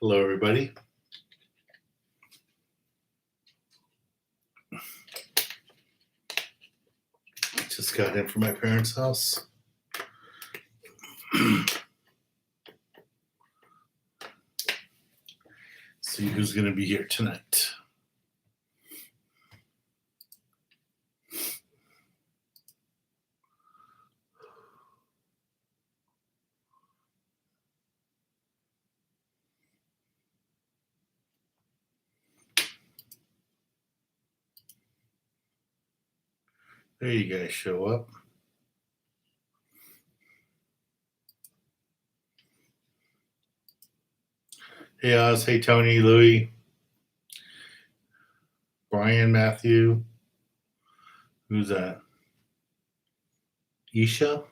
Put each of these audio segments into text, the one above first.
Hello, everybody. Just got in from my parents' house. See who's going to be here tonight. There you guys show up. Hey Oz, hey Tony, Louie, Brian, Matthew. Who's that? Isha?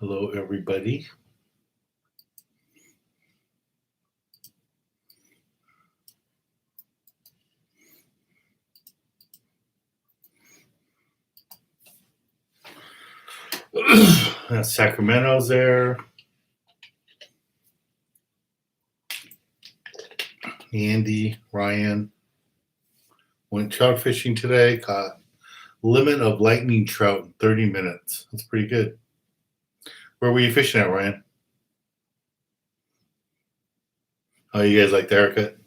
Hello, everybody. Sacramento's there. Andy, Ryan. Went trout fishing today. Caught limit of lightning trout in 30 minutes. That's pretty good. Where were you fishing at, Ryan? Oh, you guys like the haircut?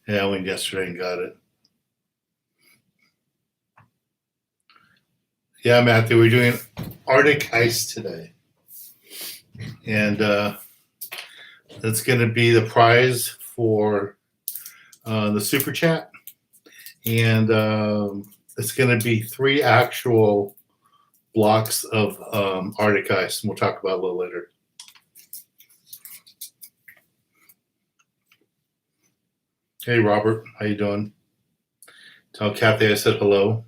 Yeah, I went yesterday and got it. Yeah, Matthew, we're doing Arctic ice today. And that's going to be the prize for the super chat. And it's going to be 3 actual blocks of Arctic ice. And we'll talk about it a little later. Hey, Robert. How you doing? Tell Kathy I said hello.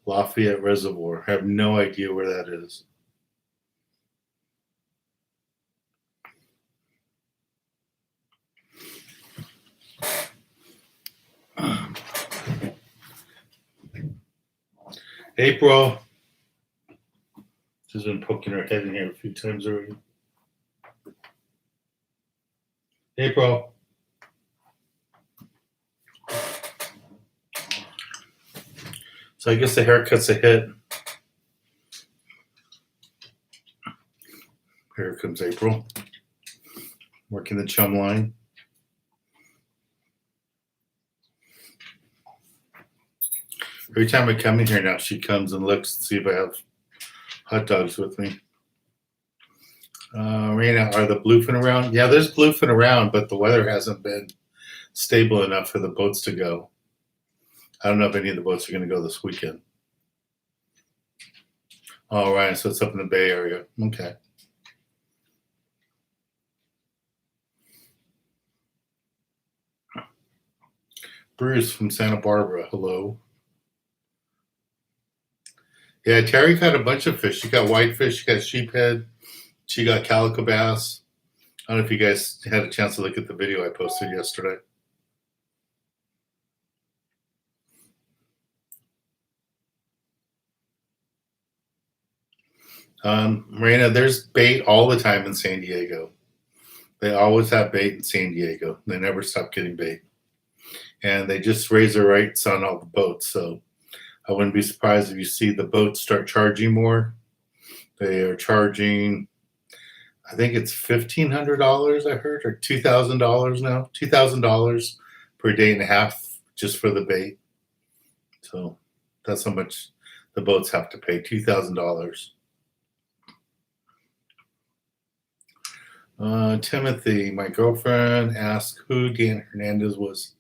Lafayette Reservoir. I have no idea where that is. April. She's been poking her head in here a few times already. April. So I guess the haircut's a hit. Here comes April. Working the chum line. Every time I come in here now, she comes and looks to see if I have hot dogs with me. Raina, are the bluefin around? Yeah, there's bluefin around, but the weather hasn't been stable enough for the boats to go. I don't know if any of the boats are going to go this weekend. All right, so it's up in the Bay Area. Okay. Bruce from Santa Barbara, hello. Yeah, Terry got a bunch of fish. She got whitefish, she got sheephead, she got calico bass. I don't know if you guys had a chance to look at the video I posted yesterday. Marina, there's bait all the time in San Diego. They always have bait in San Diego. They never stop getting bait. And they just raise their rates on all the boats. So I wouldn't be surprised if you see the boats start charging more. They are charging, I think it's $1,500 I heard, or $2,000 now. $2,000 per day and a half just for the bait. So that's how much the boats have to pay, $2,000. Timothy, my girlfriend, asked who Dan Hernandez was.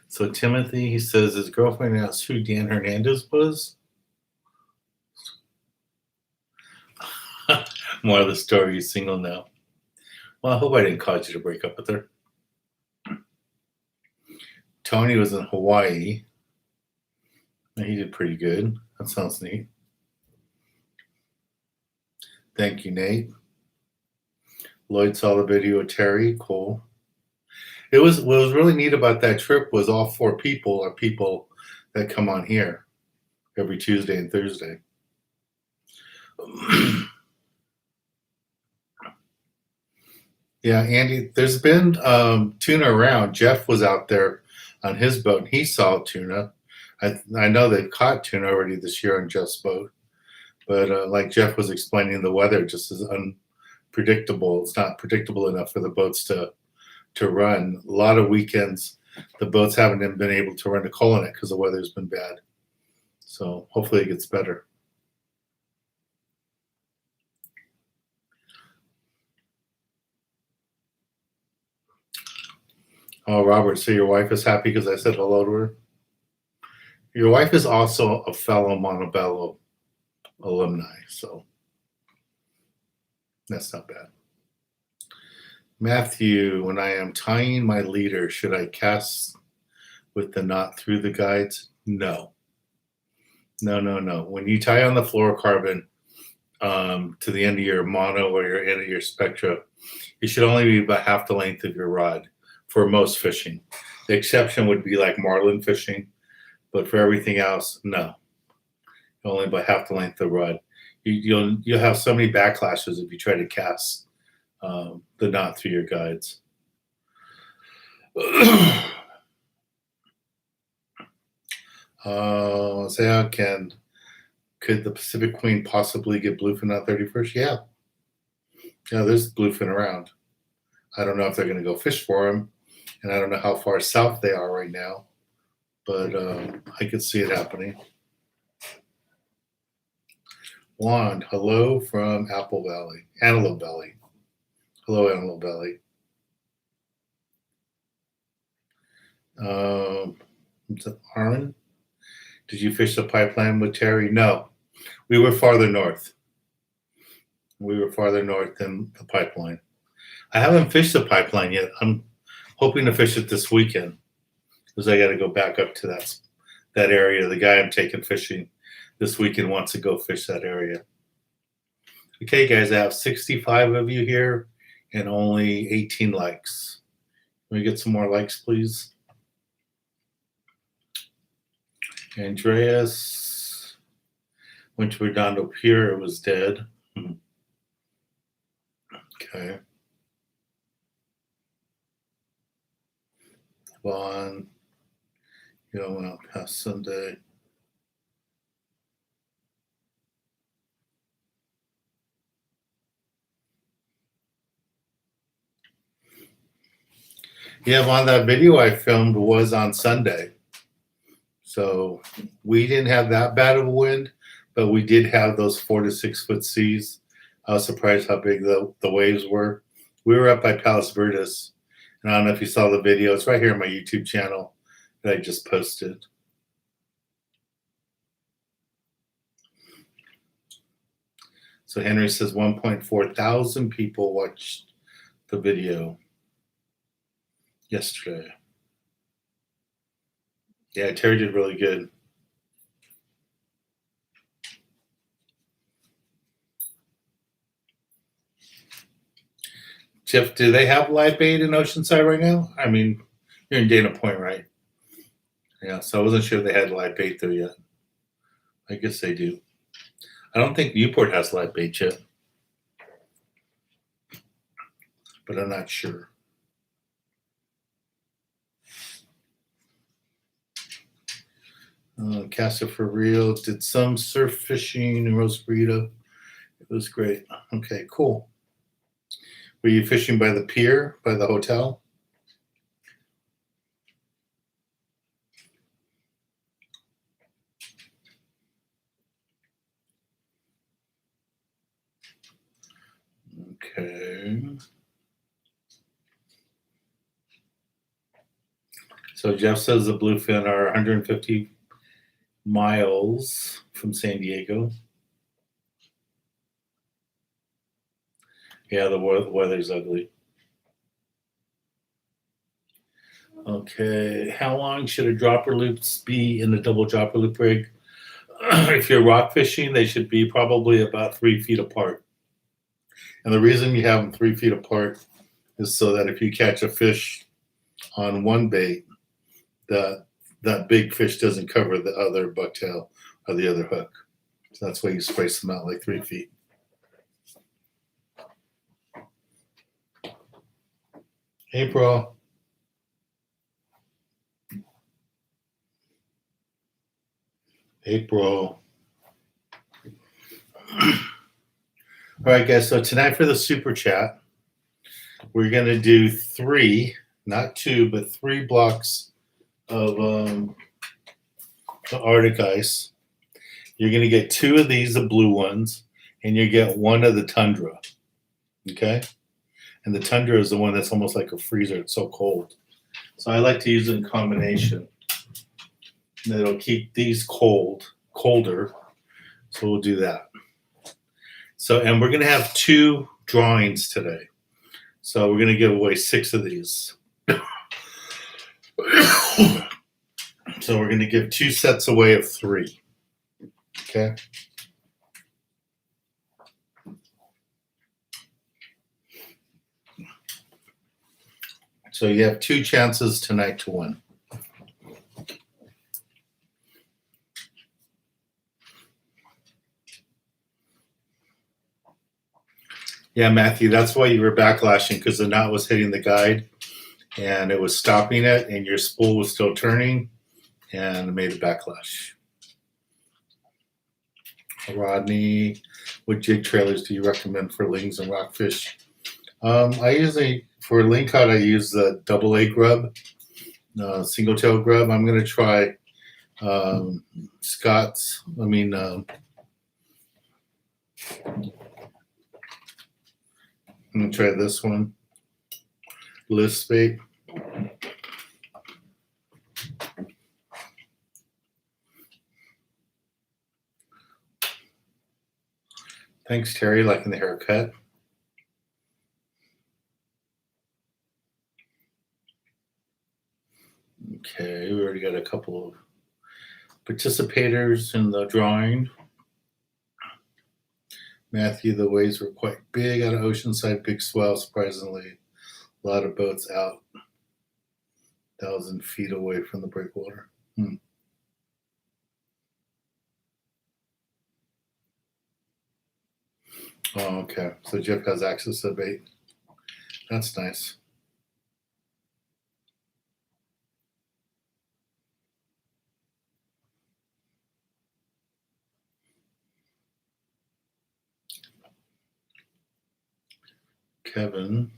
So Timothy, he says his girlfriend asked who Dan Hernandez was. More of the story, he's single now. Well, I hope I didn't cause you to break up with her. Tony was in Hawaii. He did pretty good. That sounds neat. Thank you, Nate. Lloyd saw the video of Terry. Cool. It was what was really neat about that trip was all four people are people that come on here every Tuesday and Thursday. Yeah, Andy, there's been tuna around. Jeff was out there on his boat and he saw tuna. I know they've caught tuna already this year on Jeff's boat, but like Jeff was explaining, the weather just is unpredictable. It's not predictable enough for the boats to run. A lot of weekends, the boats haven't even been able to run to Coronado because the weather's been bad. So hopefully it gets better. Oh, Robert, so your wife is happy because I said hello to her? Your wife is also a fellow Montebello alumni, so that's not bad. Matthew, when I am tying my leader, should I cast with the knot through the guides? No. No. When you tie on the fluorocarbon to the end of your mono or your end of your spectra, it should only be about half the length of your rod for most fishing. The exception would be like marlin fishing, but for everything else, no. Only about half the length of the rod. You'll have so many backlashes if you try to cast the knot through your guides. Could the Pacific Queen possibly get bluefin on 31st? Yeah, there's bluefin around. I don't know if they're going to go fish for them, and I don't know how far south they are right now, but I could see it happening. Juan, hello from Antelope Valley. Hello, Antelope Valley. Harlan, did you fish the pipeline with Terry? No, we were farther north. We were farther north than the pipeline. I haven't fished the pipeline yet. I'm hoping to fish it this weekend because I got to go back up to that area. The guy I'm taking fishing this weekend wants to go fish that area. Okay, guys, I have 65 of you here and only 18 likes. Can we get some more likes, please? Andreas went to Redondo Pier. It was dead. Okay. Vaughn, went out past Sunday. Yeah, Vaughn, that video I filmed was on Sunday. So we didn't have that bad of a wind, but we did have those 4 to 6 foot seas. I was surprised how big the waves were. We were up by Palos Verdes, and I don't know if you saw the video. It's right here on my YouTube channel that I just posted. So Henry says 1.4 thousand people watched the video yesterday. Yeah, Terry did really good. Jeff, do they have live bait in Oceanside right now? I mean, you're in Dana Point, right? Yeah, so I wasn't sure if they had live bait there yet. I guess they do. I don't think Newport has live bait yet, but I'm not sure. Casa for real. Did some surf fishing in Rosarito. It was great. Okay, cool. Were you fishing by the pier, by the hotel? Okay. So Jeff says the bluefin are 150 miles from San Diego. Yeah, the weather's ugly. Okay, how long should a dropper loops be in a double dropper loop rig? If you're rock fishing, they should be probably about 3 feet apart. And the reason you have them 3 feet apart is so that if you catch a fish on one bait, that big fish doesn't cover the other bucktail or the other hook. So that's why you space them out like 3 feet. April. April. All right, guys. So tonight for the super chat, we're going to do 3, not 2, but 3 blocks of the Arctic ice. You're going to get 2 of these, the blue ones, and you get 1 of the tundra. Okay? And the tundra is the one that's almost like a freezer. It's so cold. So I like to use it in combination. And it'll keep these colder. So we'll do that. So, and we're going to have 2 drawings today. So we're going to give away 6 of these. So we're going to give 2 sets away of 3. Okay. So you have 2 chances tonight to win. Yeah, Matthew, that's why you were backlashing, because the knot was hitting the guide and it was stopping it, and your spool was still turning and it made a backlash. Rodney, what jig trailers do you recommend for lings and rockfish? I usually, for lingcod, I use the AA grub, single tail grub. I'm going to try Scott's. I'm going to try this one, list bait. Thanks, Terry, liking the haircut. Okay, we already got a couple of participators in the drawing. Matthew, the waves were quite big out of Oceanside, big swell, surprisingly. A lot of boats out 1,000 feet away from the breakwater. Oh, okay. So Jeff has access to the bait. That's nice. Kevin.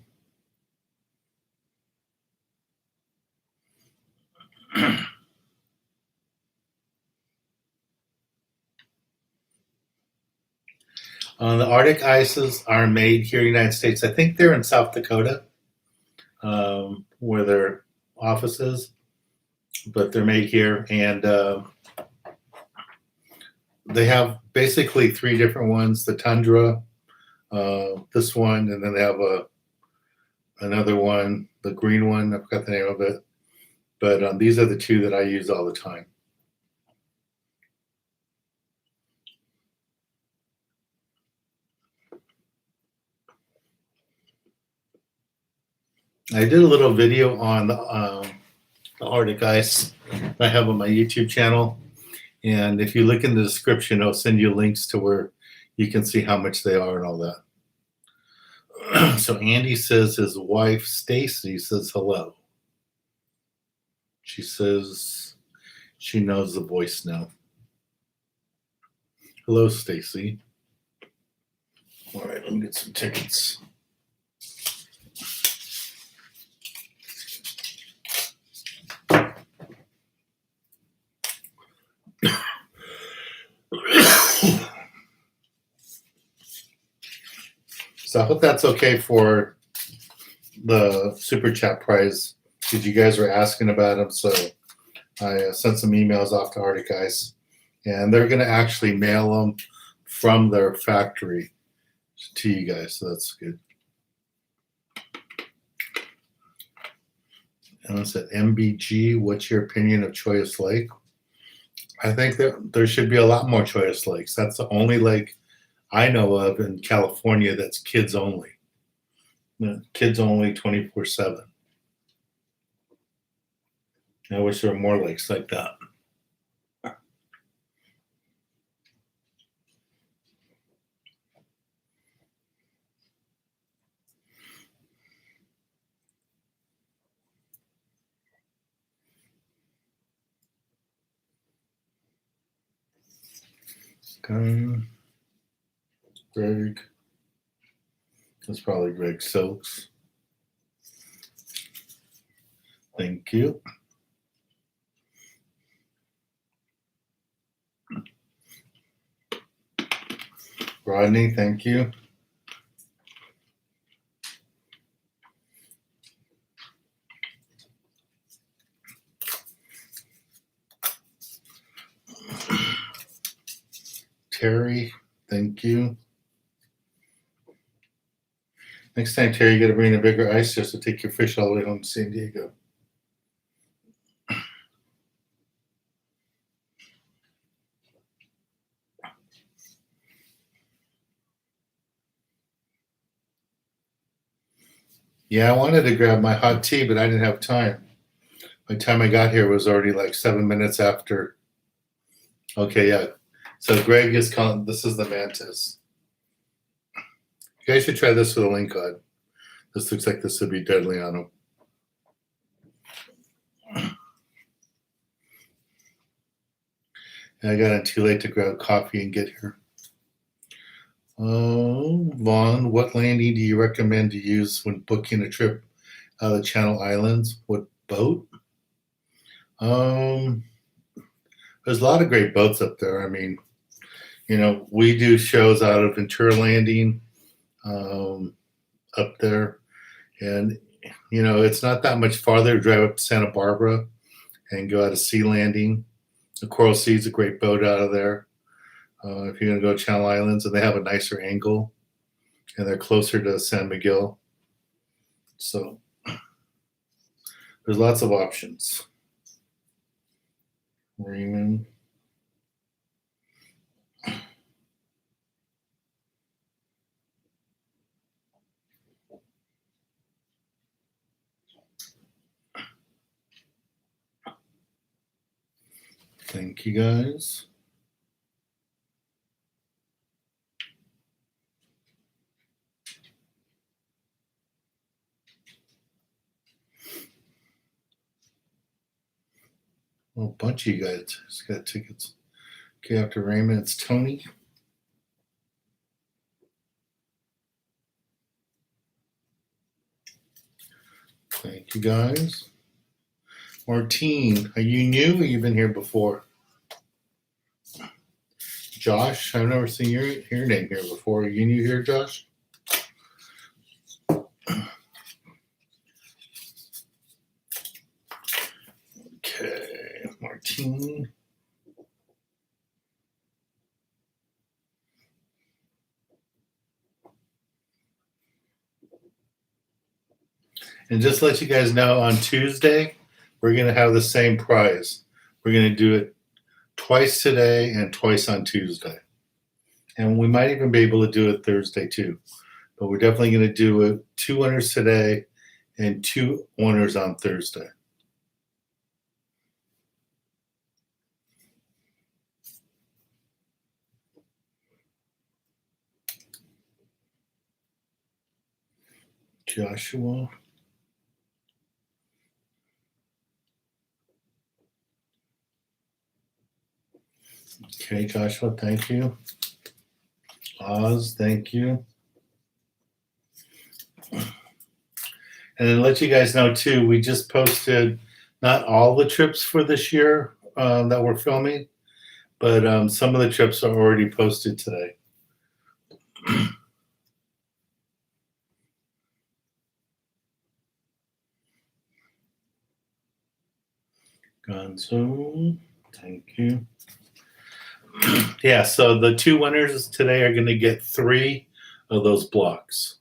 The Arctic ices are made here in the United States. I think they're in South Dakota, where their office is, but they're made here. And they have basically 3 different ones: the tundra, this one, and then they have another one, the green one. I forgot the name of it. But these are the 2 that I use all the time. I did a little video on the Arctic ice I have on my YouTube channel. And if you look in the description, I'll send you links to where you can see how much they are and all that. So Andy says his wife, Stacy, says hello. She says she knows the voice now. Hello, Stacy. All right, let me get some tickets. So I hope that's okay for the super chat prize, because you guys were asking about them. So I sent some emails off to Arctic Ice, and they're going to actually mail them from their factory to you guys. So that's good. And I said, MBG, what's your opinion of Choice Lake? I think that there should be a lot more Choice Lakes. That's the only lake I know of in California that's kids only. Kids only 24/7. I wish there were more lakes like that. Greg. That's probably Greg Silks. Thank you. Rodney, thank you. Terry, thank you. Next time, Terry, you got to bring a bigger ice chest to take your fish all the way home to San Diego. Yeah, I wanted to grab my hot tea, but I didn't have time. By the time I got here, it was already like 7 minutes after. Okay, yeah. So Greg is calling. This is the mantis. You guys should try this with a lingcod. This looks like this would be deadly on him. And I got in too late to grab coffee and get here. Vaughn, what landing do you recommend to use when booking a trip out of the Channel Islands? What boat? There's a lot of great boats up there. I mean, you know, we do shows out of Ventura Landing up there. And, you know, it's not that much farther to drive up to Santa Barbara and go out of Sea Landing. The Coral Sea is a great boat out of there. If you're going to go to Channel Islands, and they have a nicer angle, and they're closer to San Miguel. So there's lots of options. Raymond. Thank you, guys. A bunch of you guys just got tickets. Okay, after Raymond, it's Tony. Thank you, guys. Martine, are you new or you've been here before? Josh, I've never seen your name here before. Are you new here, Josh? Okay, Martine. And just to let you guys know, on Tuesday, we're going to have the same prize. We're going to do it twice today and twice on Tuesday. And we might even be able to do it Thursday too. But we're definitely going to do it 2 winners today and 2 winners on Thursday. Joshua. Okay, Joshua, thank you. Oz, thank you. And then let you guys know too, we just posted not all the trips for this year that we're filming, but some of the trips are already posted today. Gonzo, thank you. Yeah, so the 2 winners today are going to get 3 of those blocks.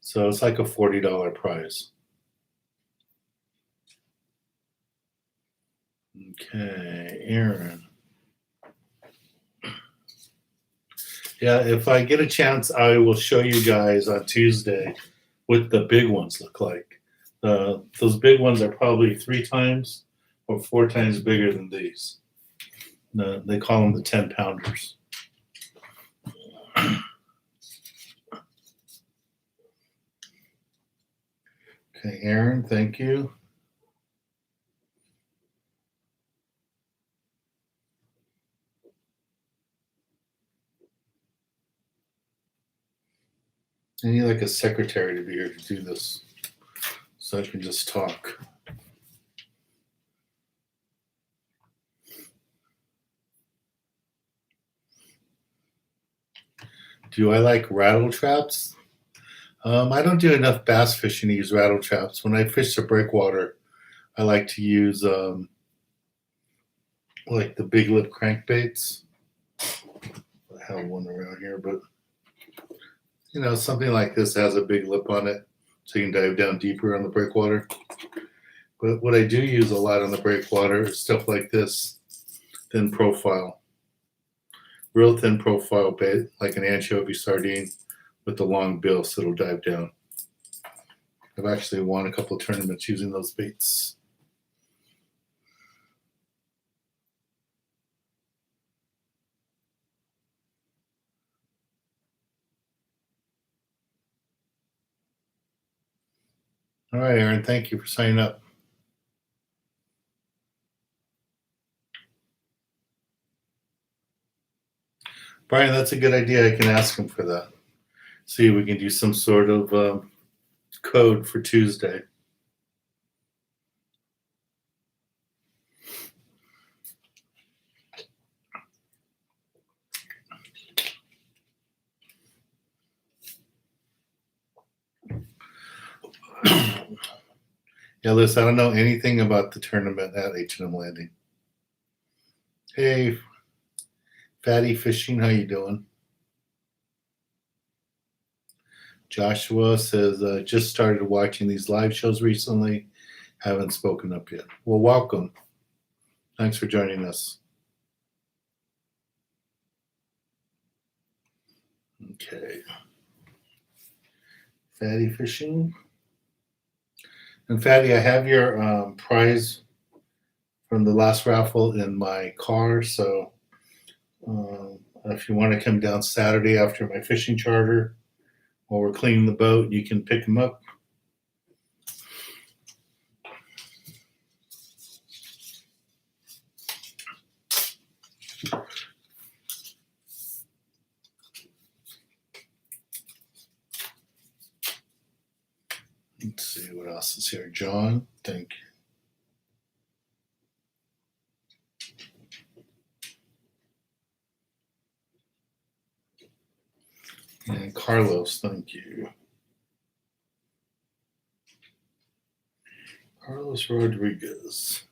So it's like a $40 prize. Okay, Aaron. Yeah, if I get a chance, I will show you guys on Tuesday what the big ones look like. Those big ones are probably 3 times or 4 times bigger than these. No, they call them the 10-pounders. Okay, Aaron, thank you. I need like a secretary to be here to do this so I can just talk. Do I like rattle traps? I don't do enough bass fishing to use rattle traps. When I fish the breakwater, I like to use like the big lip crankbaits. I have one around here, but something like this has a big lip on it, so you can dive down deeper on the breakwater. But what I do use a lot on the breakwater is stuff like this, thin profile, real thin profile bait, like an anchovy sardine with the long bill, so it'll dive down. I've actually won a couple of tournaments using those baits. All right, Aaron, thank you for signing up. Brian, that's a good idea. I can ask him for that. See if we can do some sort of code for Tuesday. Yeah, listen, I don't know anything about the tournament at H&M Landing. Hey, Fatty Fishing, how you doing? Joshua says, just started watching these live shows recently. Haven't spoken up yet. Well, welcome. Thanks for joining us. Okay. Fatty Fishing. And Fatty, I have your prize from the last raffle in my car. So if you want to come down Saturday after my fishing charter while we're cleaning the boat, you can pick them up. Let's see what else is here. John, thank you. And Carlos, thank you. Carlos Rodriguez.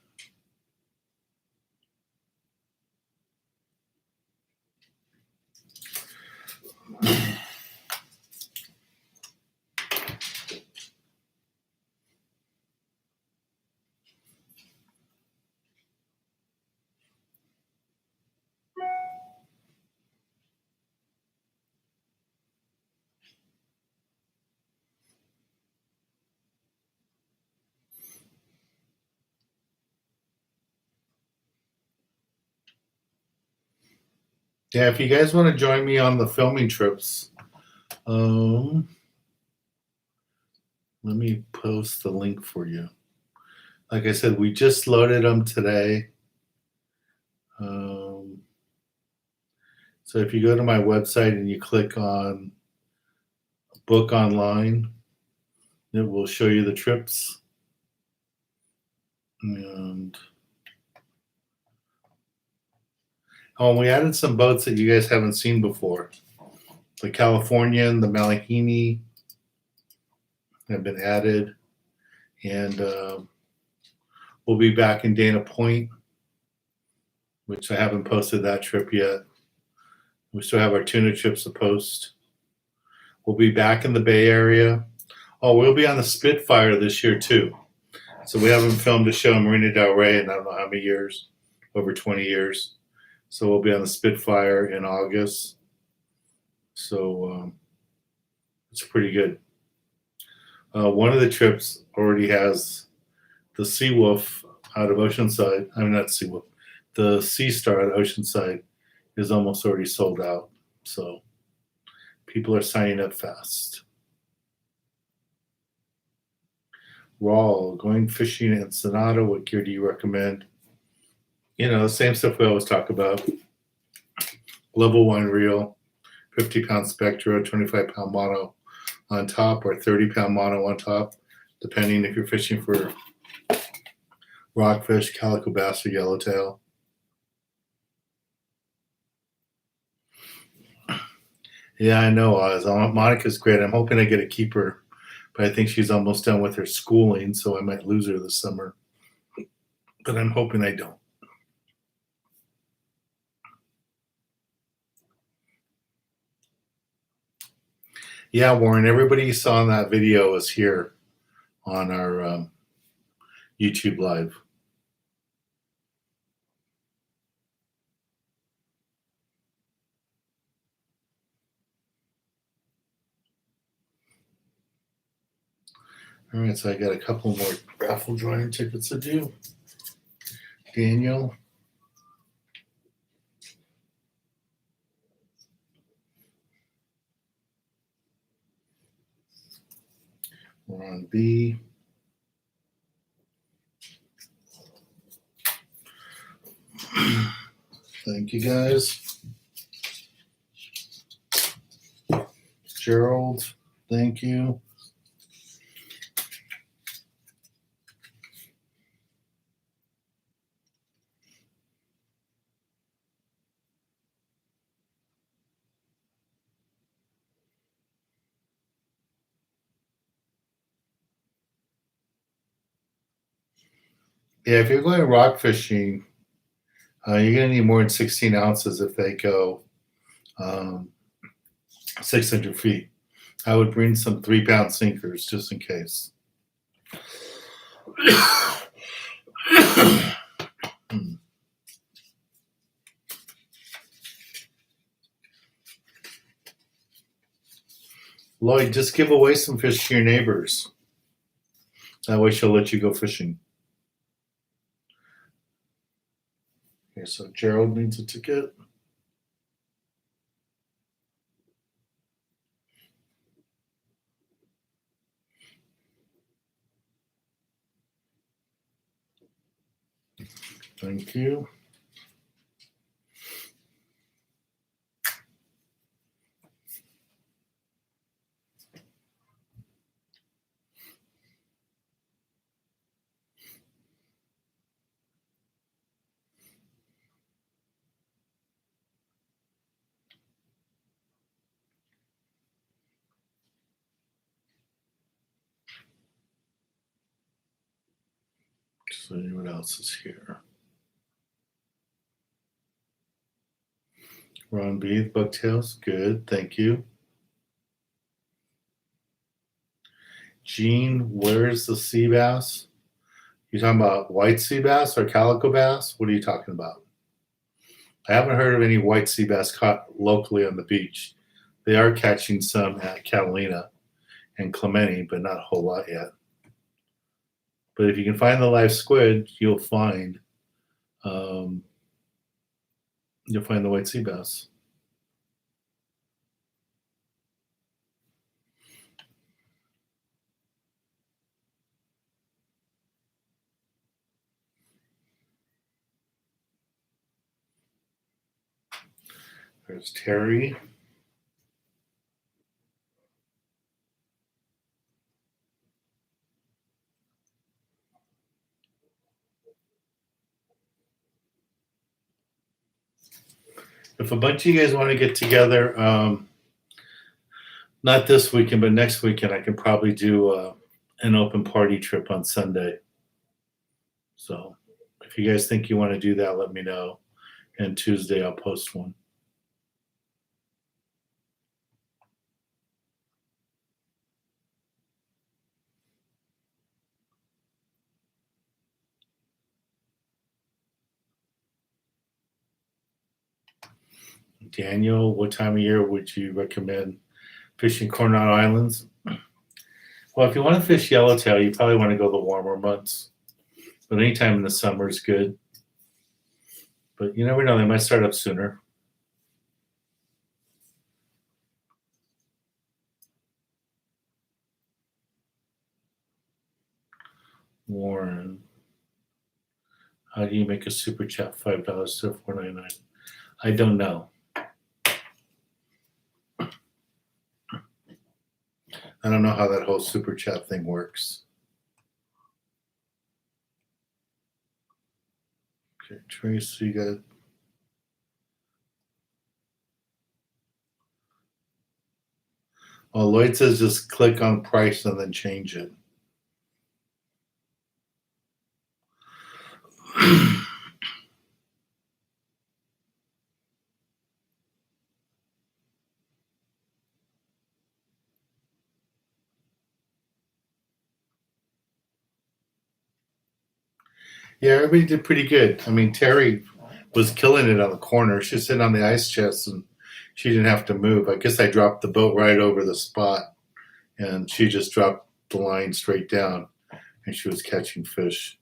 Yeah, if you guys want to join me on the filming trips, let me post the link for you. Like I said, we just loaded them today. So if you go to my website and you click on book online, it will show you the trips. And we added some boats that you guys haven't seen before. The Californian, the Malahini have been added. And we'll be back in Dana Point, which I haven't posted that trip yet. We still have our tuna trips to post. We'll be back in the Bay Area. Oh, we'll be on the Spitfire this year too. So we haven't filmed a show in Marina Del Rey in I don't know how many years, over 20 years. So we'll be on the Spitfire in August. So it's pretty good. One of the trips already has the Seawolf out of Oceanside. I mean, not SeaWorld. The Sea Star at Oceanside is almost already sold out. So people are signing up fast. Rawl, going fishing in Sonata, what gear do you recommend? You know, the same stuff we always talk about. Level 1 reel, 50-pound Spectra, 25-pound mono on top, or 30-pound mono on top, depending if you're fishing for rockfish, calico bass, or yellowtail. Yeah, I know, Oz. Monica's great. I'm hoping I get a keeper, but I think she's almost done with her schooling, so I might lose her this summer. But I'm hoping I don't. Yeah, Warren, everybody you saw in that video is here on our YouTube Live. All right, so I got a couple more raffle drawing tickets to do. Daniel. We're on B. Thank you, guys. Gerald, thank you. Yeah, if you're going rock fishing, you're going to need more than 16 ounces if they go 600 feet. I would bring some 3-pound sinkers just in case. Lloyd, just give away some fish to your neighbors. That way she'll let you go fishing. Okay, so Gerald needs a ticket. Thank you. So what else is here? Ron B, bucktails, good, thank you. Gene, where's the sea bass? You talking about white sea bass or calico bass? What are you talking about? I haven't heard of any white sea bass caught locally on the beach. They are catching some at Catalina and Clemente, but not a whole lot yet. But if you can find the live squid, you'll find the white sea bass. There's Terry. If a bunch of you guys want to get together, not this weekend, but next weekend, I can probably do an open party trip on Sunday. So if you guys think you want to do that, let me know. And Tuesday, I'll post one. Daniel, what time of year would you recommend fishing Coronado Islands? Well, if you want to fish yellowtail, you probably want to go the warmer months. But anytime in the summer is good. But you never know, they might start up sooner. Warren, how do you make a super chat $5 to $4.99? I don't know. I don't know how that whole super chat thing works. Okay, Trace, you got. Well, Lloyd says just click on price and then change it. Yeah, everybody did pretty good. I mean, Terry was killing it on the corner. She was sitting on the ice chest and she didn't have to move. I guess I dropped the boat right over the spot and she just dropped the line straight down and she was catching fish.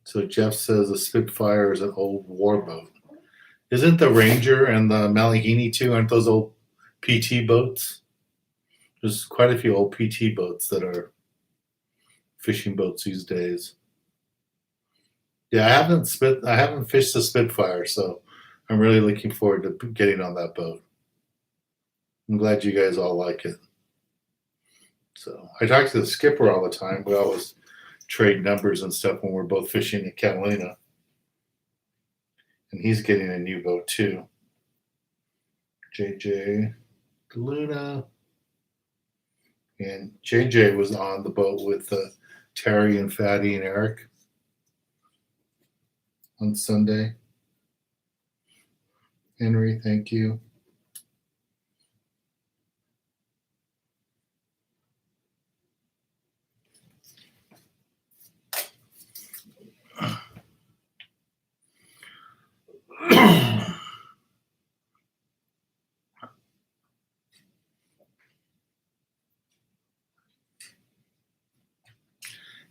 So Jeff says the Spitfire is an old war boat. Isn't the Ranger and the Malihini too? Aren't those old PT boats? There's quite a few old PT boats that are fishing boats these days. Yeah, I haven't fished the Spitfire, so I'm really looking forward to getting on that boat. I'm glad you guys all like it. So I talk to the skipper all the time. We always trade numbers and stuff when we're both fishing at Catalina. And he's getting a new boat too. JJ Luna. And JJ was on the boat with Terry and Fatty and Eric on Sunday. Henry, thank you.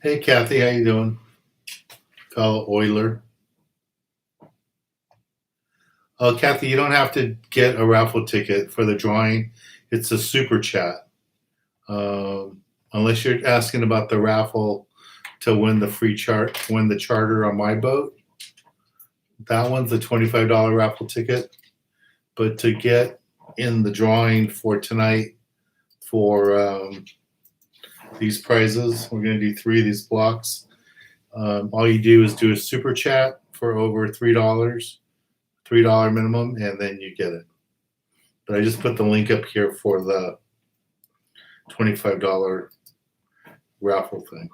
Hey, Kathy, how you doing? Fellow Oiler. Oh, Kathy, you don't have to get a raffle ticket for the drawing. It's a super chat. Unless you're asking about the raffle to win the charter on my boat. That one's a $25 raffle ticket. But to get in the drawing for tonight for these prizes, we're going to do 3 of these blocks. All you do is do a super chat for over $3 minimum, and then you get it. But I just put the link up here for the $25 raffle thing.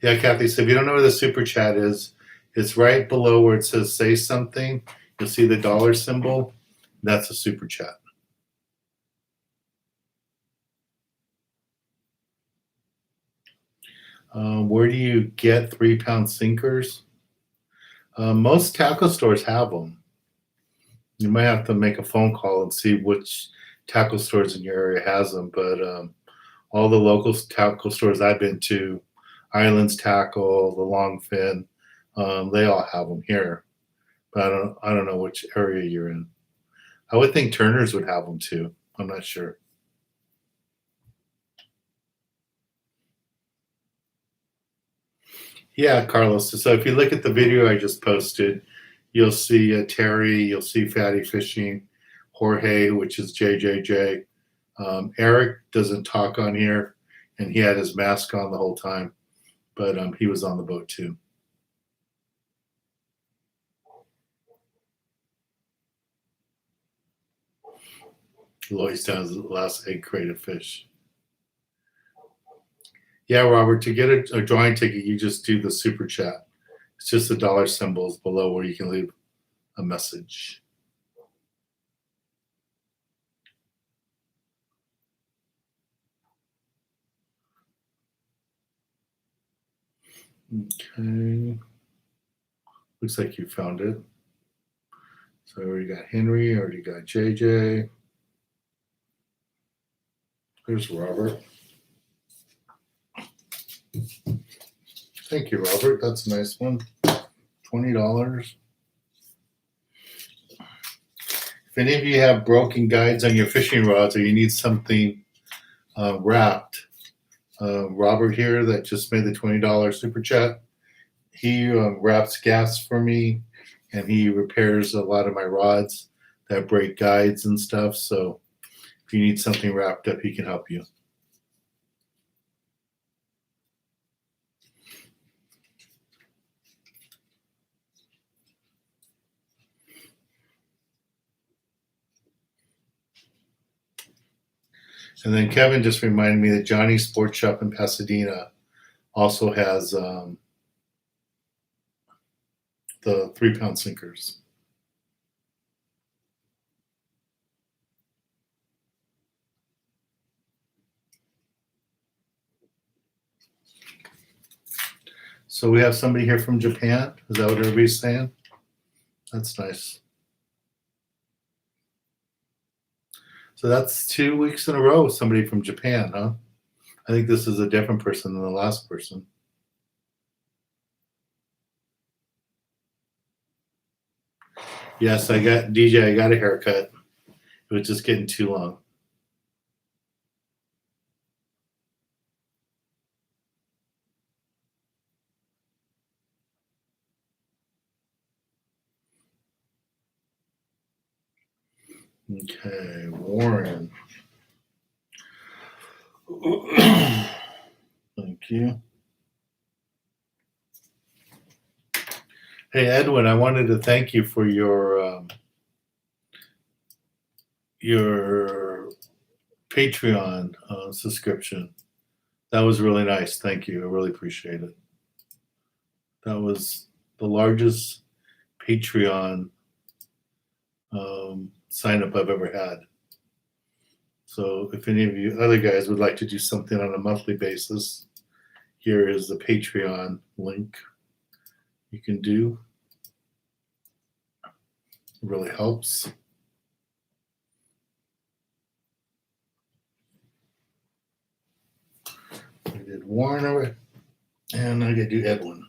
Yeah, Kathy, so if you don't know where the super chat is, it's right below where it says say something. You'll see the dollar symbol. That's a super chat. Where do you get 3-pound sinkers? Most tackle stores have them. You might have to make a phone call and see which tackle stores in your area has them. But all the local tackle stores I've been to, Islands Tackle, the Longfin, they all have them here. But I don't know which area you're in. I would think Turner's would have them too. I'm not sure. Yeah, Carlos. So if you look at the video I just posted, you'll see Terry, you'll see Fatty Fishing, Jorge, which is JJJ. Eric doesn't talk on here, and he had his mask on the whole time, but he was on the boat too. Lloyd's down his last egg crate of fish. Yeah, Robert, to get a drawing ticket, you just do the super chat. It's just the dollar symbols below where you can leave a message. Okay. Looks like you found it. So I already got Henry, already got JJ. There's Robert. Thank you, Robert. That's a nice one. $20. If any of you have broken guides on your fishing rods or you need something wrapped, Robert here that just made the $20 super chat, he wraps gas for me and he repairs a lot of my rods that break guides and stuff. So if you need something wrapped up, he can help you. And then Kevin just reminded me that Johnny's Sports Shop in Pasadena also has the 3-pound sinkers. So we have somebody here from Japan. Is that what everybody's saying? That's nice. So that's 2 weeks in a row, somebody from Japan, huh? I think this is a different person than the last person. Yes, I got a haircut. It was just getting too long. Okay, Warren. Thank you. Hey, Edwin, I wanted to thank you for your Patreon subscription. That was really nice. Thank you. I really appreciate it. That was the largest Patreon sign up I've ever had. So if any of you other guys would like to do something on a monthly basis, here is the Patreon link you can do. It really helps. I did Warren, and I gotta do Edwin.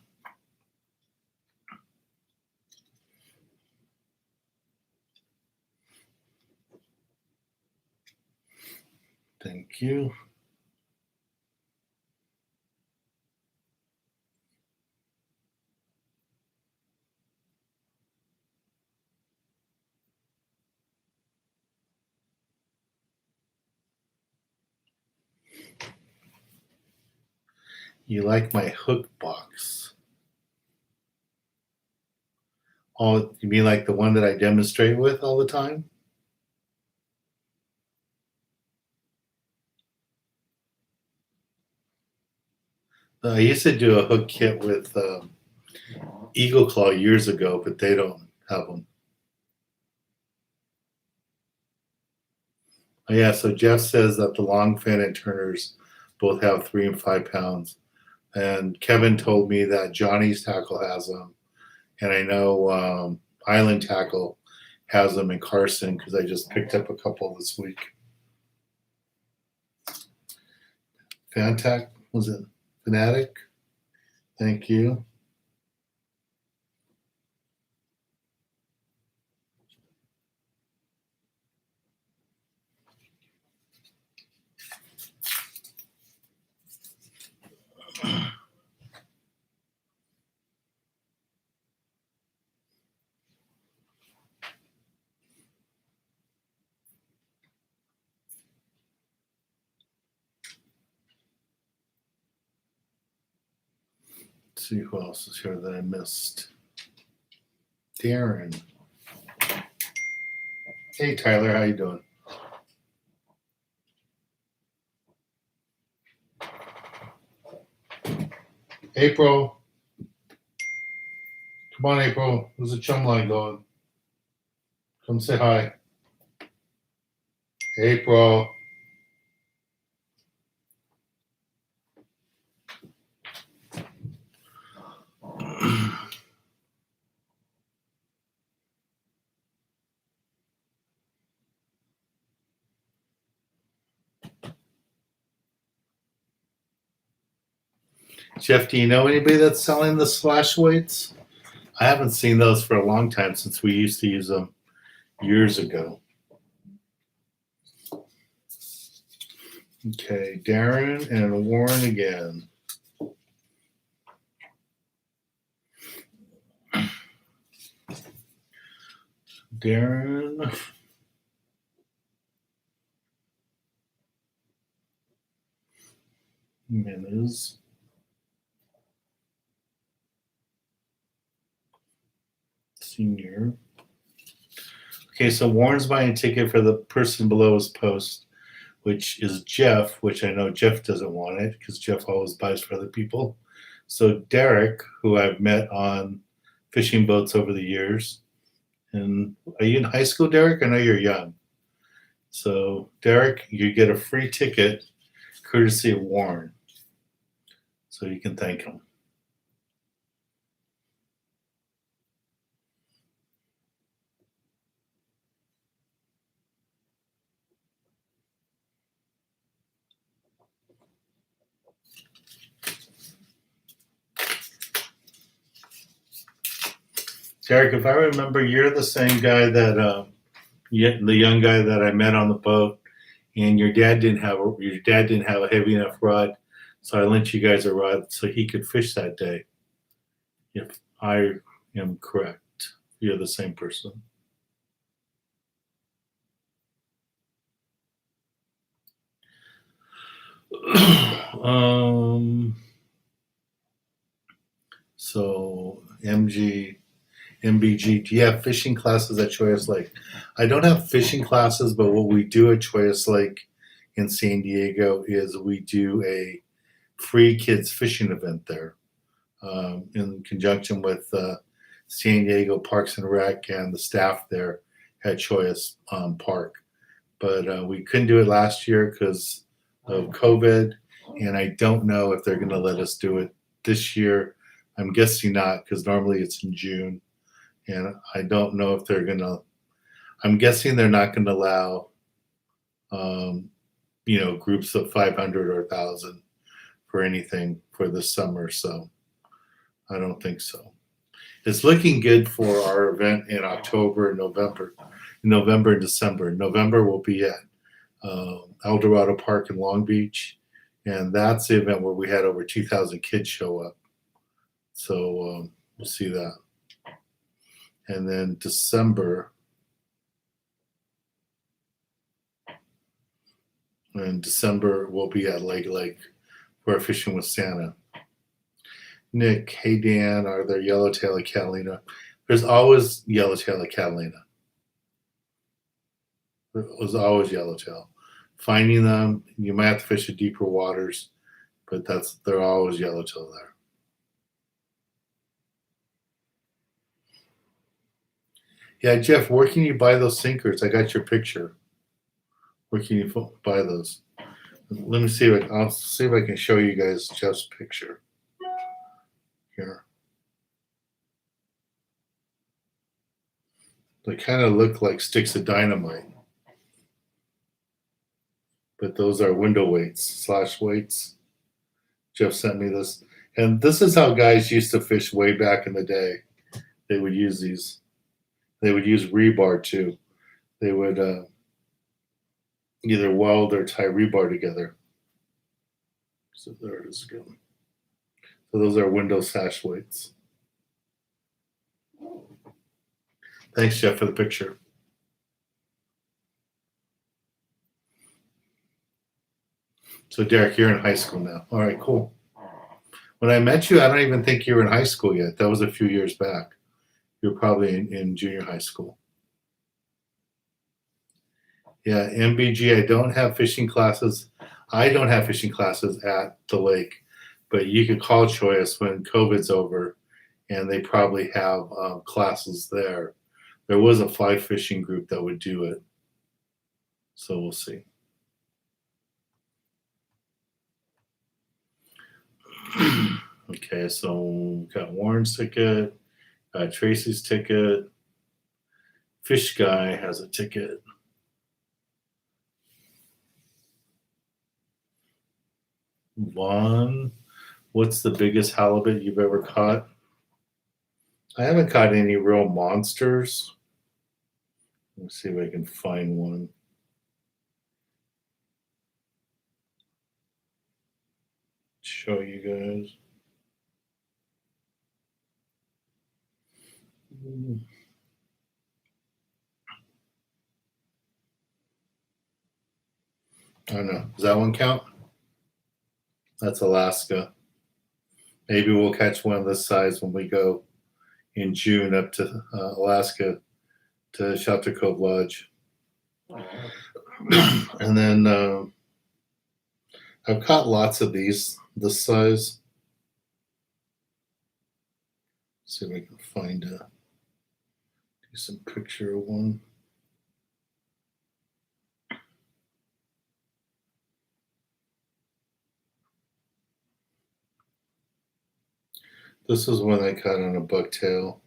Thank you. You like my hook box? Oh, you mean like the one that I demonstrate with all the time? I used to do a hook kit with Eagle Claw years ago, but they don't have them. Oh, yeah, so Jeff says that the longfin and Turners both have 3 and 5 pounds. And Kevin told me that Johnny's Tackle has them. And I know Island Tackle has them in Carson because I just picked up a couple this week. Fantac, was it Fanatic? Thank you. Let's see who else is here that I missed. Darren. Hey Tyler, how you doing? April. Come on, April. There's a chum line going. Come say hi. April. Jeff, do you know anybody that's selling the slash weights? I haven't seen those for a long time since we used to use them years ago. Okay, Darren and Warren again. Darren. Jimenez. Senior. Okay, so Warren's buying a ticket for the person below his post, which is Jeff, which I know Jeff doesn't want it because Jeff always buys for other people. So Derek, who I've met on fishing boats over the years. And are you in high school, Derek? I know you're young. So Derek, you get a free ticket courtesy of Warren. So you can thank him. Derek, if I remember, you're the same guy that the young guy that I met on the boat, and your dad didn't have a heavy enough rod, so I lent you guys a rod so he could fish that day. If I am correct, you're the same person. So MBG, do you have fishing classes at Choyas Lake? I don't have fishing classes, but what we do at Choyas Lake in San Diego is we do a free kids fishing event there in conjunction with San Diego Parks and Rec and the staff there at Choyas Park. But we couldn't do it last year because of COVID, and I don't know if they're going to let us do it this year. I'm guessing not because normally it's in June, and I don't know if they're going to. I'm guessing they're not going to allow, groups of 500 or 1,000 for anything for this summer. So I don't think so. It's looking good for our event in October and November. November and December. November will be at El Dorado Park in Long Beach, and that's the event where we had over 2,000 kids show up. So we'll see that. And then December, we'll be at Lake for Fishing with Santa. Nick, hey Dan, are there yellowtail at Catalina? There's always yellowtail at Catalina. There was always yellowtail. Finding them, you might have to fish at deeper waters, but they're always yellowtail there. Yeah, Jeff, where can you buy those sinkers? I got your picture. Where can you buy those? Let me see I'll see if I can show you guys Jeff's picture. Here. They kind of look like sticks of dynamite. But those are window weights, slash weights. Jeff sent me this. And this is how guys used to fish way back in the day. They would use these. They would use rebar too. They would either weld or tie rebar together. So there it is again. So those are window sash weights. Thanks, Jeff, for the picture. So Derek, you're in high school now. All right, cool. When I met you, I don't even think you were in high school yet. That was a few years back. You're probably in junior high school. Yeah, MBG, I don't have fishing classes. I don't have fishing classes at the lake, but you could call Choice when COVID's over, and they probably have classes there. There was a fly fishing group that would do it. So we'll see. Okay, so we got Warren's ticket, Tracy's ticket. Fish Guy has a ticket. Vaughn What's the biggest halibut you've ever caught? I haven't caught any real monsters. Let's see if I can find one. Show you guys. I don't know. Does that one count? That's Alaska. Maybe we'll catch one of this size when we go in June up to Alaska to Shelter Cove Lodge. And then I've caught lots of these this size. Let's see if I can find a decent picture of one. This is one I caught on a bucktail.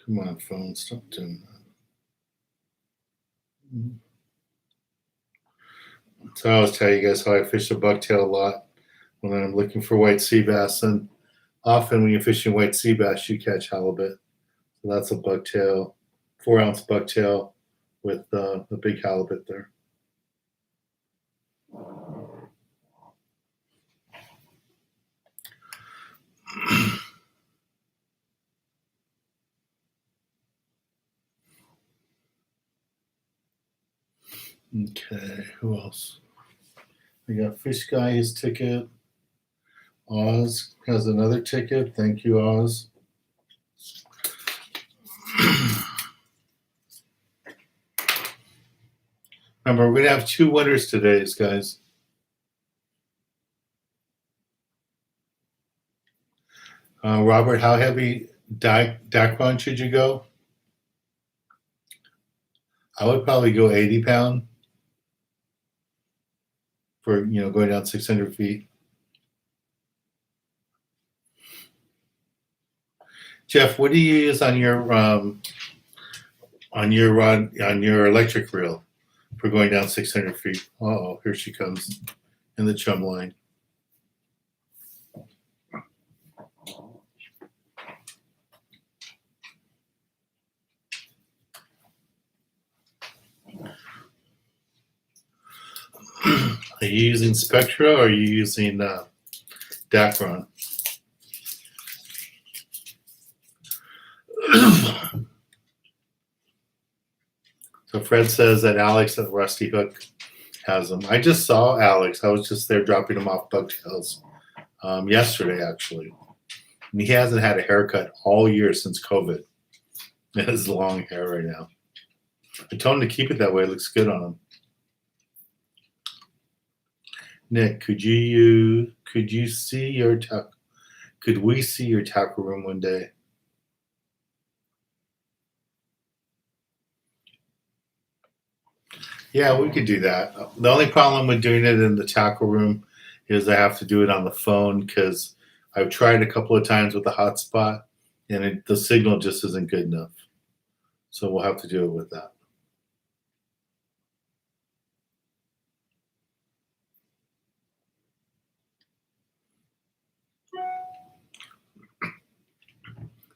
Come on, phone, stop doing that. So I always tell you guys how I fish a bucktail a lot when I'm looking for white sea bass, and often when you're fishing white sea bass, you catch halibut. So that's a bucktail, 4-ounce bucktail with a big halibut there. Okay, who else? We got Fish Guy, his ticket. Oz has another ticket. Thank you, Oz. Remember, we're going to have 2 winners today, guys. Robert, how heavy Dacron should you go? I would probably go 80 pound for going down 600 feet. Jeff, what do you use on your electric reel for going down 600 feet? Oh, here she comes in the chum line. Are you using Spectra or are you using Dacron? So Fred says that Alex at Rusty Hook has them. I just saw Alex. I was just there dropping him off bucktails yesterday, actually. And he hasn't had a haircut all year since COVID. He has long hair right now. I told him to keep it that way. It looks good on him. Nick, could we see your tackle room one day? Yeah, we could do that. The only problem with doing it in the tackle room is I have to do it on the phone because I've tried a couple of times with the hotspot and the signal just isn't good enough. So we'll have to do it with that.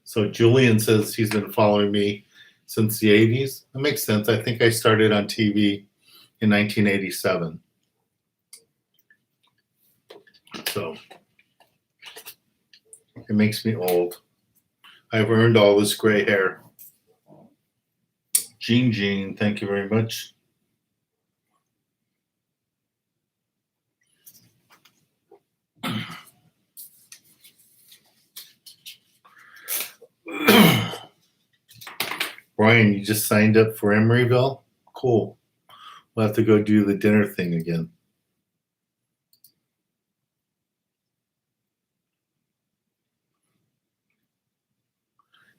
So Julian says he's been following me since the 80s. That makes sense. I think I started on TV in 1987. So it makes me old. I've earned all this gray hair. Jean, thank you very much. Brian, you just signed up for Emeryville? Cool. We'll have to go do the dinner thing again.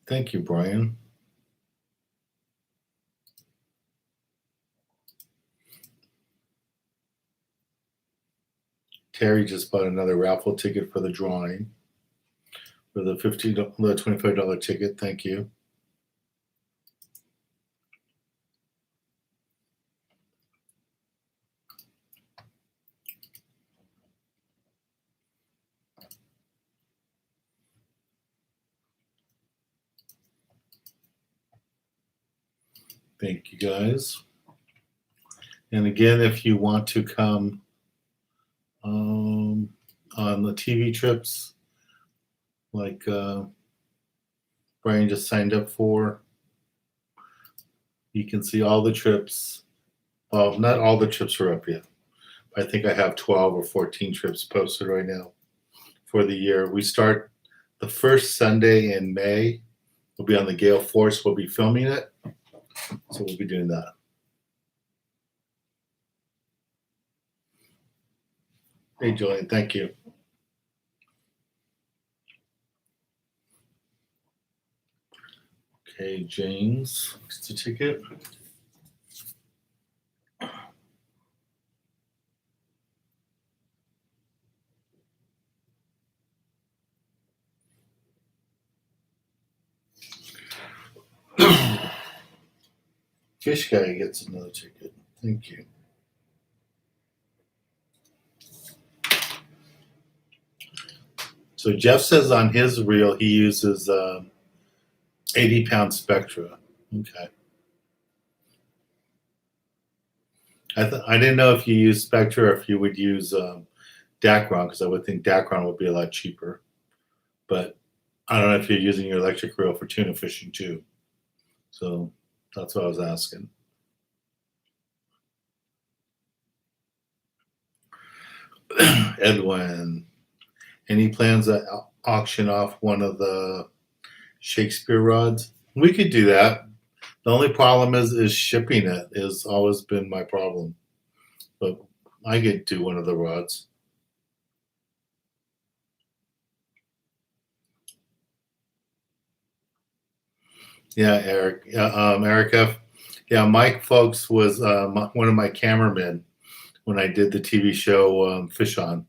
Thank you, Brian. Terry just bought another raffle ticket for the drawing for the $25 ticket. Thank you. Thank you guys. And again, if you want to come on the TV trips, like Brian just signed up for, you can see all the trips. Well, not all the trips are up yet. I think I have 12 or 14 trips posted right now for the year. We start the first Sunday in May. We'll be on the Gale Force. We'll be filming it. So we'll be doing that. Hey, Julian, thank you. Okay, James, what's the ticket? Fish guy gets another ticket. Thank you. So Jeff says on his reel he uses 80-pound Spectra. Okay. I didn't know if you use Spectra or if you would use Dacron, because I would think Dacron would be a lot cheaper. But I don't know if you're using your electric reel for tuna fishing too. So that's what I was asking. Edwin, any plans to auction off one of the Shakespeare rods? We could do that. The only problem is shipping it has always been my problem. But I could do one of the rods. Yeah, Eric. Erica. Yeah, Mike Folks was one of my cameramen when I did the TV show Fish On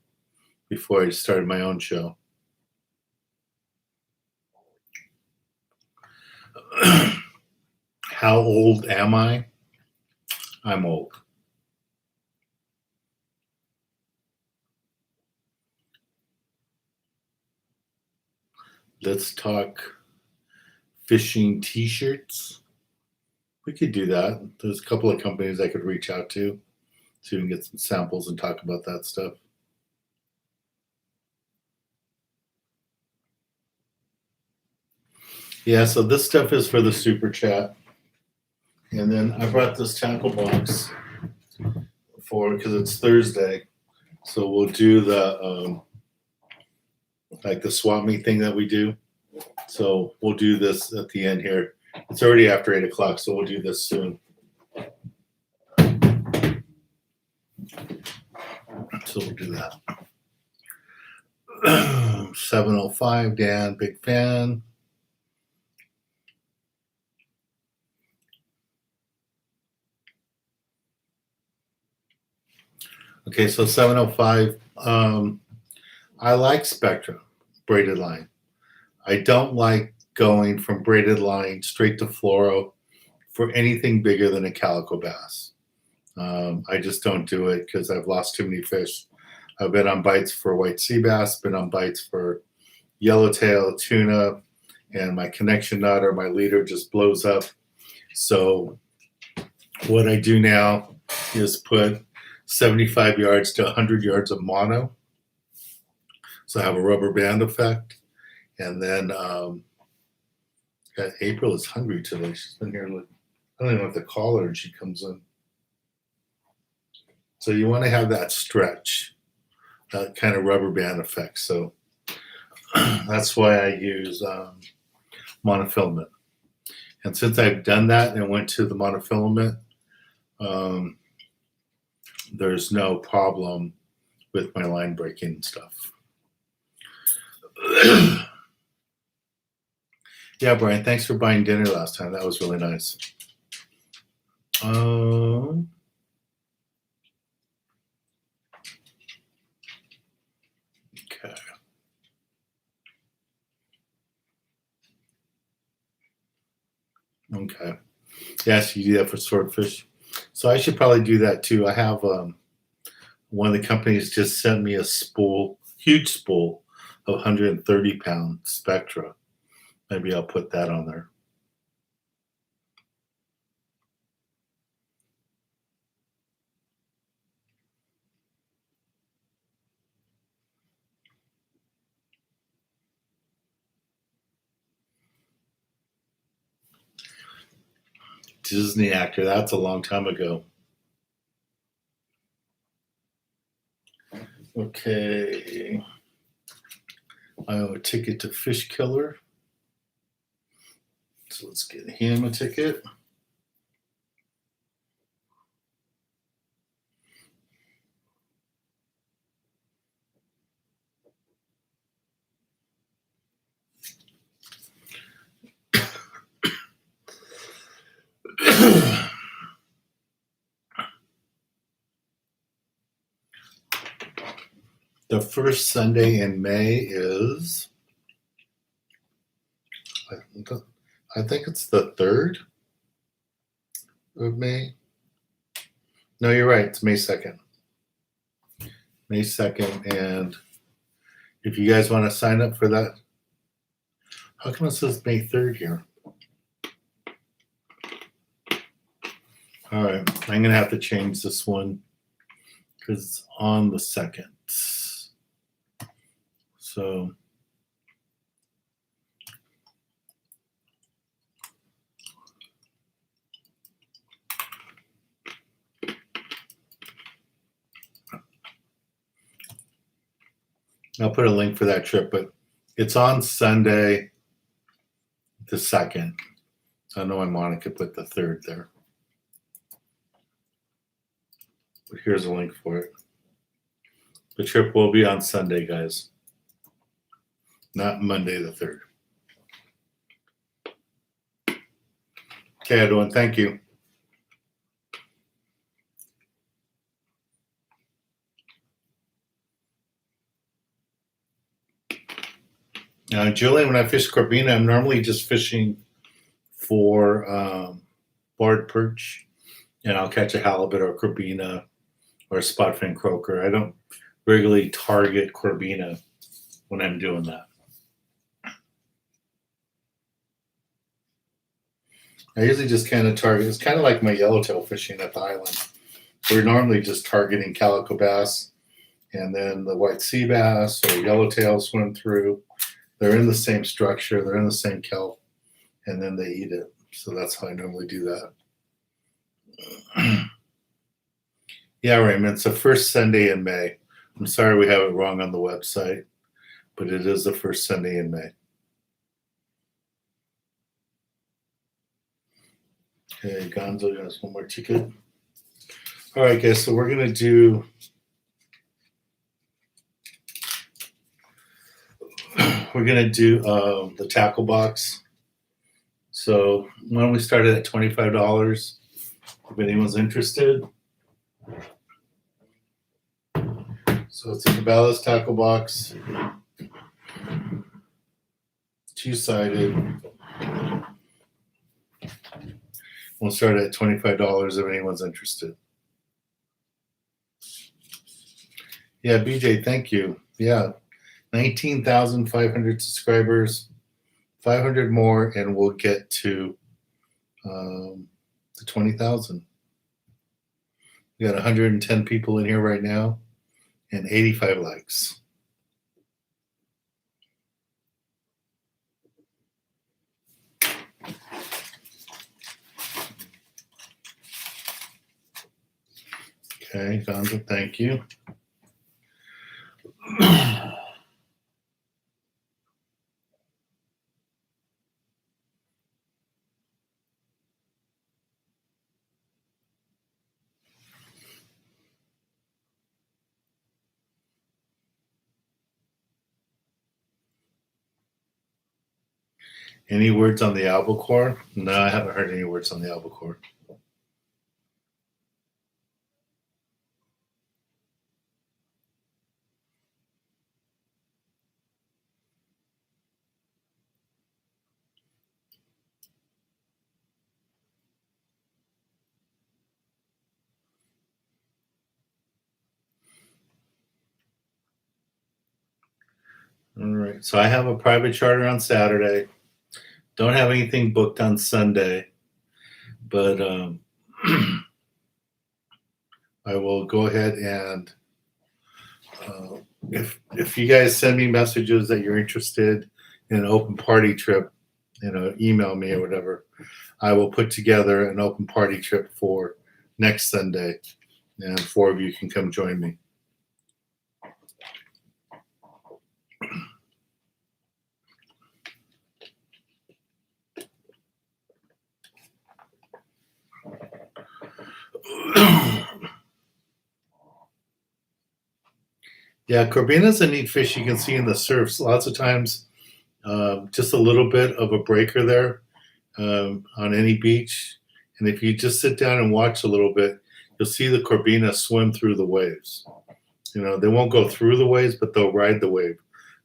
before I started my own show. How old am I? I'm old. Let's talk fishing t-shirts. We could do that. There's a couple of companies I could reach out to so we can get some samples and talk about that stuff. Yeah, so this stuff is for the super chat. And then I brought this tackle box because it's Thursday. So we'll do the like the swap meet thing that we do. So we'll do this at the end here. It's already after 8 o'clock, so we'll do this soon. So we'll do that. 705, Dan, big fan. Okay, so 705. I like Spectra braided line. I don't like going from braided line straight to fluoro for anything bigger than a calico bass. I just don't do it because I've lost too many fish. I've been on bites for white sea bass, been on bites for yellowtail, tuna, and my connection knot or my leader just blows up. So what I do now is put 75 yards to 100 yards of mono. So I have a rubber band effect. And then April is hungry today. She's been here. I don't even have to call her and she comes in. So you want to have that stretch, that kind of rubber band effect. So that's why I use monofilament. And since I've done that and went to the monofilament, there's no problem with my line breaking and stuff. Yeah, Brian, thanks for buying dinner last time. That was really nice. Okay. Okay. Yes, you do that for swordfish. So I should probably do that too. I have one of the companies just sent me a spool, huge spool of 130-pound Spectra. Maybe I'll put that on there. Disney actor. That's a long time ago. Okay. I owe a ticket to Fish Killer. So let's get him a ticket. The first Sunday in May is, I think it's the 3rd of May. No, you're right. It's May 2nd. May 2nd. And if you guys want to sign up for that, how come it says May 3rd here? All right. I'm going to have to change this one because it's on the 2nd. So I'll put a link for that trip, but it's on Sunday the 2nd. I know why Monica put the 3rd there. But here's a link for it. The trip will be on Sunday, guys. Not Monday the 3rd. Okay, everyone, thank you. Now, Julian, when I fish Corbina, I'm normally just fishing for barred perch, and I'll catch a halibut or a Corbina or a spot fin croaker. I don't regularly target Corbina when I'm doing that. I usually just kind of target, it's kind of like my yellowtail fishing at the island. We're normally just targeting calico bass, and then the white sea bass or yellowtail swim through. They're in the same structure, they're in the same kelp, and then they eat it. So that's how I normally do that. Yeah, Raymond, it's the first Sunday in May. I'm sorry we have it wrong on the website, but it is the first Sunday in May. Okay, Gonzo has one more ticket. All right, guys, so we're going to do the tackle box. So why don't we start it at $25 if anyone's interested. So it's a Cabela's tackle box, two-sided. We'll start at $25 if anyone's interested. Yeah, BJ, thank you. Yeah, 19,500 subscribers, 500 more, and we'll get to the 20,000. We got 110 people in here right now and 85 likes. Okay, Gonzo, thank you. Any words on the albacore? No, I haven't heard any words on the albacore. All right, so I have a private charter on Saturday. Don't have anything booked on Sunday, but I will go ahead and if you guys send me messages that you're interested in an open party trip, email me or whatever, I will put together an open party trip for next Sunday, and 4 of you can come join me. Yeah, Corbina's a neat fish you can see in the surfs. Lots of times, just a little bit of a breaker there on any beach. And if you just sit down and watch a little bit, you'll see the Corbina swim through the waves. They won't go through the waves, but they'll ride the wave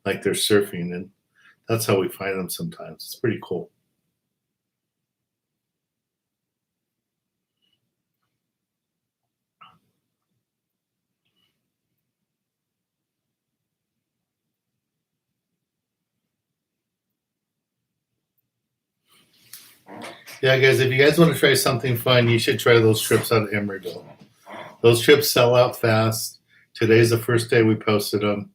like they're surfing. And that's how we find them sometimes. It's pretty cool. Yeah, guys, if you guys want to try something fun, you should try those trips out of Emeryville. Those trips sell out fast. Today's the first day we posted them.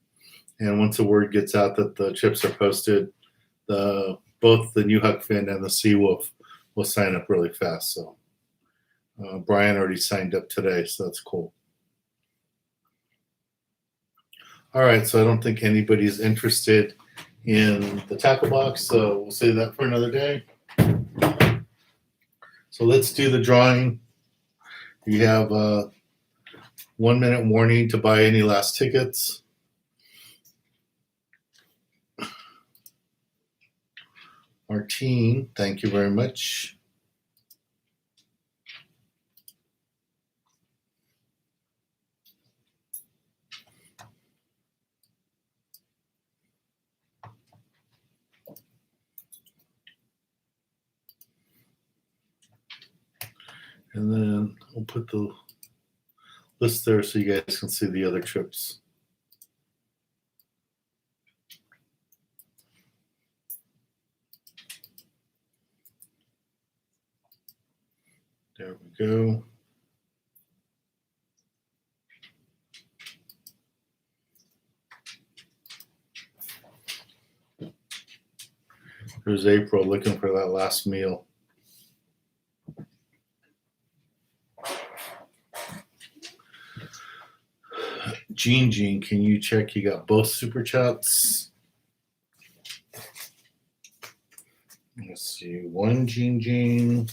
And once the word gets out that the trips are posted, both the New Huck Fin and the Seawolf will sign up really fast. So Brian already signed up today, so that's cool. All right, so I don't think anybody's interested in the tackle box, so we'll save that for another day. So let's do the drawing. You have a 1 minute warning to buy any last tickets. Martine, thank you very much. And then we'll put the list there so you guys can see the other trips. There we go. There's April looking for that last meal. Gene, can you check you got both super chats? Let's see, one Gene.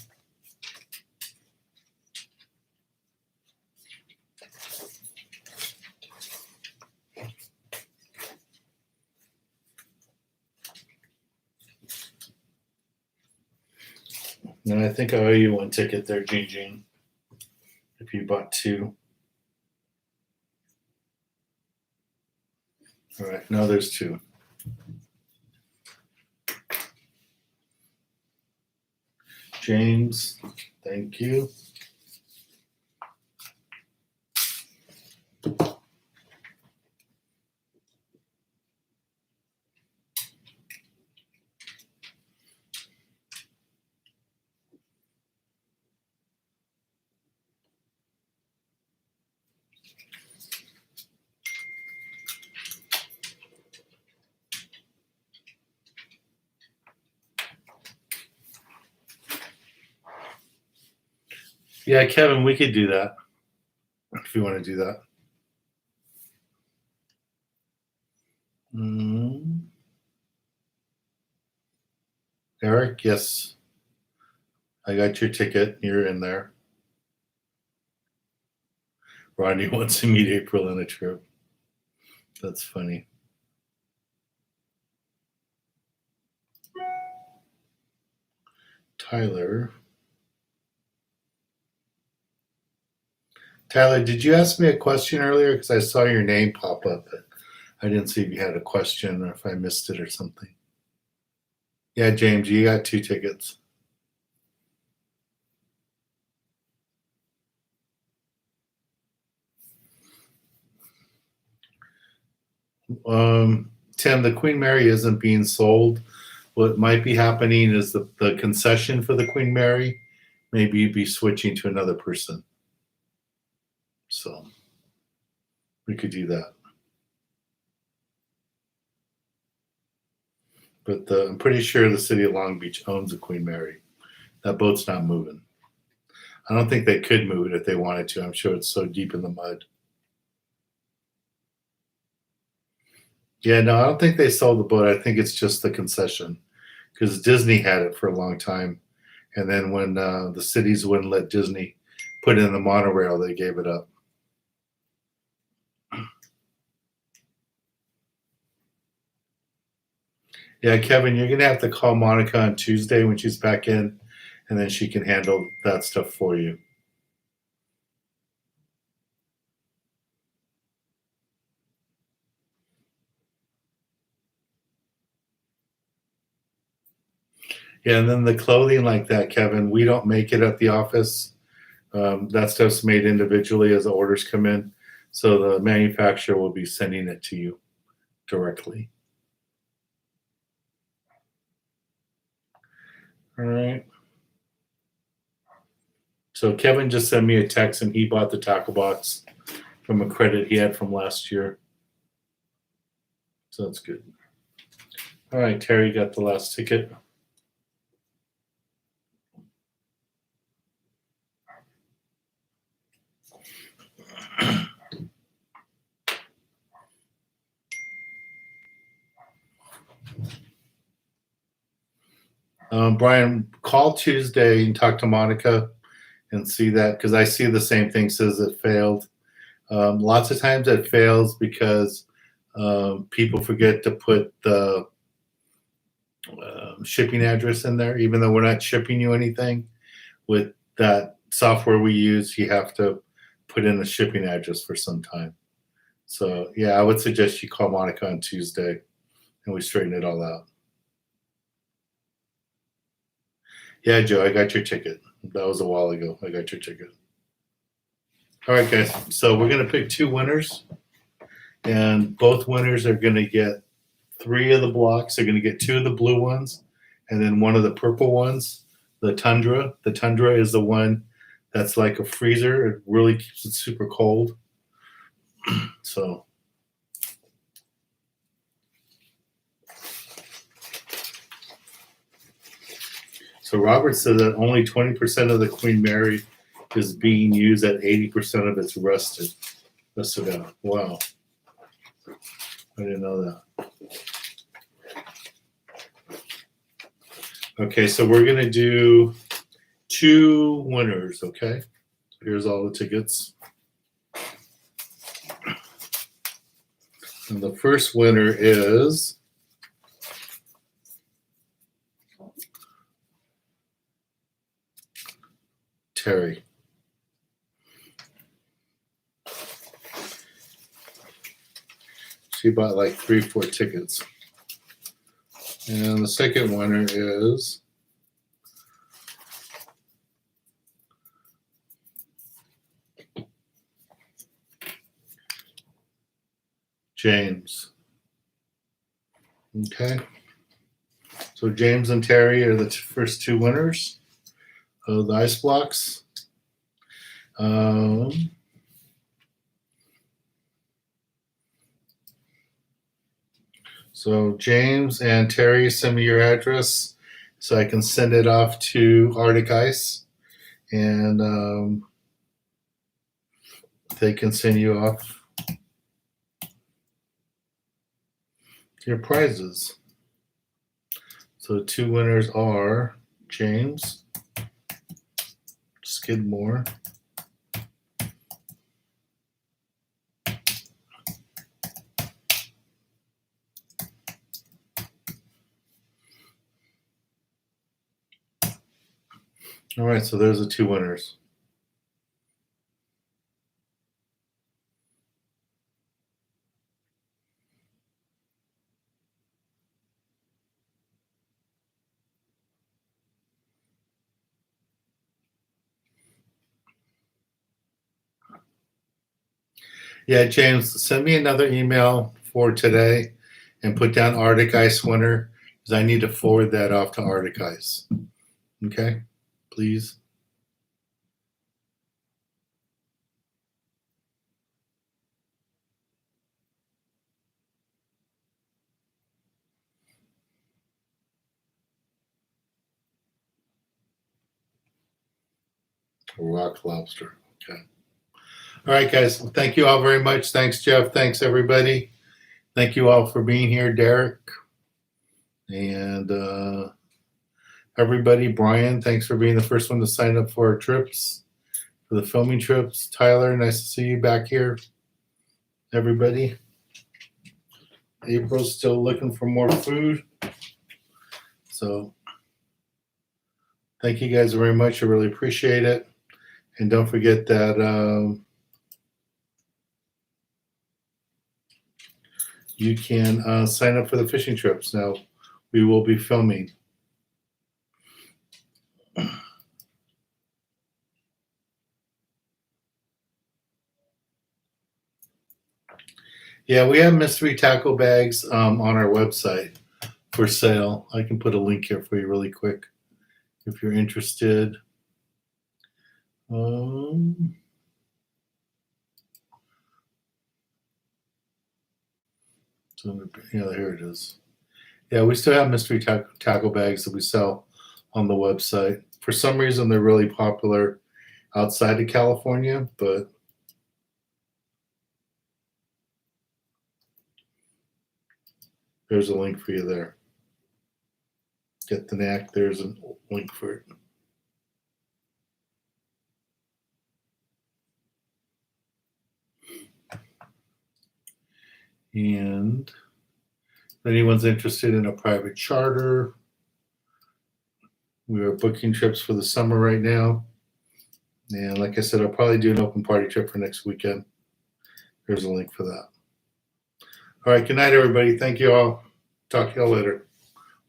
And I think I owe you one ticket there, Gene, if you bought 2. All right, now there's 2. James, thank you. Yeah, Kevin, we could do that if you want to do that. Eric, yes. I got your ticket. You're in there. Rodney wants to meet April on a trip. That's funny. Tyler, did you ask me a question earlier? Because I saw your name pop up, but I didn't see if you had a question or if I missed it or something. Yeah, James, you got 2 tickets. Tim, the Queen Mary isn't being sold. What might be happening is the concession for the Queen Mary, maybe you'd be switching to another person. So we could do that. But I'm pretty sure the city of Long Beach owns the Queen Mary. That boat's not moving. I don't think they could move it if they wanted to. I'm sure it's so deep in the mud. Yeah, no, I don't think they sold the boat. I think it's just the concession because Disney had it for a long time. And then when the cities wouldn't let Disney put it in the monorail, they gave it up. Yeah, Kevin, you're going to have to call Monica on Tuesday when she's back in, and then she can handle that stuff for you. Yeah, and then the clothing like that, Kevin, we don't make it at the office. That stuff's made individually as the orders come in. So the manufacturer will be sending it to you directly. All right. So Kevin just sent me a text and he bought the tackle box from a credit he had from last year. So that's good. All right, Terry got the last ticket. Brian, call Tuesday and talk to Monica and see that because I see the same thing says it failed. Lots of times it fails because people forget to put the shipping address in there, even though we're not shipping you anything. With that software we use, you have to put in a shipping address for some time. So yeah, I would suggest you call Monica on Tuesday and we straighten it all out. Yeah, Joe, I got your ticket. That was a while ago. I got your ticket. All right, guys. So we're gonna pick two winners, and both winners are gonna get three of the blocks. They're gonna get two of the blue ones, and then one of the purple ones. The Tundra. The Tundra is the one that's like a freezer. It really keeps it super cold. So. So Robert said that only 20% of the Queen Mary is being used, at 80% of it's rusted. Rusted out. Wow. I didn't know that. Okay, so we're going to do two winners, okay? So here's all the tickets. And the first winner is Terry. She bought like 3-4 tickets. And the second winner is James. Okay. So James and Terry are the first two winners of the ice blocks. So James and Terry, send me your address so I can send it off to Arctic Ice, and they can send you off your prizes. So the two winners are James Skidmore All right, so there's the two winners. Yeah, James, send me another email for today and put down Arctic Ice winner because I need to forward that off to Arctic Ice. Okay, please. Rock lobster. Okay. All right, guys. Well, thank you all very much. Thanks, Jeff. Thanks, everybody. Thank you all for being here, Derek. And everybody, Brian, thanks for being the first one to sign up for our trips, for the filming trips. Tyler, nice to see you back here. Everybody. April's still looking for more food. So thank you guys very much. I really appreciate it. And don't forget that you can sign up for the fishing trips. Now, we will be filming. Yeah, we have mystery tackle bags on our website for sale. I can put a link here for you really quick if you're interested. Yeah, here it is. Yeah, we still have mystery tackle bags that we sell on the website. For some reason, they're really popular outside of California, but there's a link for you there. Get the knack. There's a link for it. And if anyone's interested in a private charter, we are booking trips for the summer right now. And like I said, I'll probably do an open party trip for next weekend. There's a link for that. All right. Good night, everybody. Thank you all. Talk to you all later.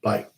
Bye.